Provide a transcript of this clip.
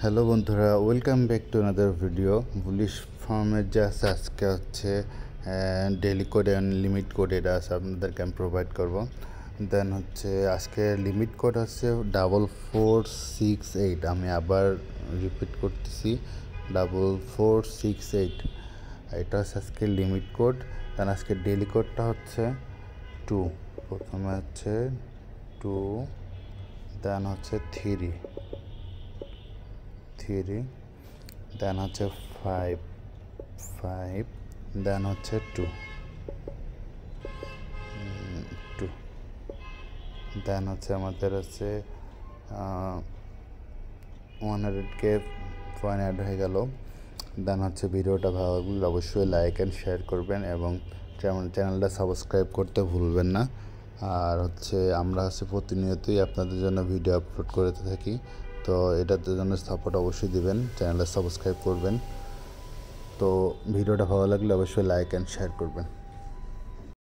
Hello বন্ধুরা, welcome back to another video. Bullish ফার্মের যে আছে আজকে হচ্ছে daily code and limit code, এটা আছে আপনাদেরকে আমি প্রোভাইড করব। দেন হচ্ছে আজকে লিমিট কোড হচ্ছে 4468। আমি আবার রিপিট করতেছি, 4468। এটা হচ্ছে আজকে লিমিট কোড। দেন আজকে ডেইলি কোডটা হচ্ছে 2। প্রথমে হচ্ছে 2, দেন হচ্ছে 3, দেন হচ্ছে 5, দেন হচ্ছে 2, দেন হচ্ছে আমাদের আছে 100K পয়েন্ট অ্যাড হয়ে গেল। দেন হচ্ছে ভিডিওটা ভালো লাগলে অবশ্যই লাইক অ্যান্ড শেয়ার করবেন এবং চ্যানেলটা সাবস্ক্রাইব করতে ভুলবেন না। আর হচ্ছে আমরা হচ্ছে প্রতিনিয়তই আপনাদের জন্য ভিডিও আপলোড করে থাকি, তো এটাতে জন্য সাপোর্ট অবশ্যই দিবেন, চ্যানেলটা সাবস্ক্রাইব করবেন। তো ভিডিওটা ভালো লাগলে অবশ্যই লাইক অ্যান্ড শেয়ার করবেন।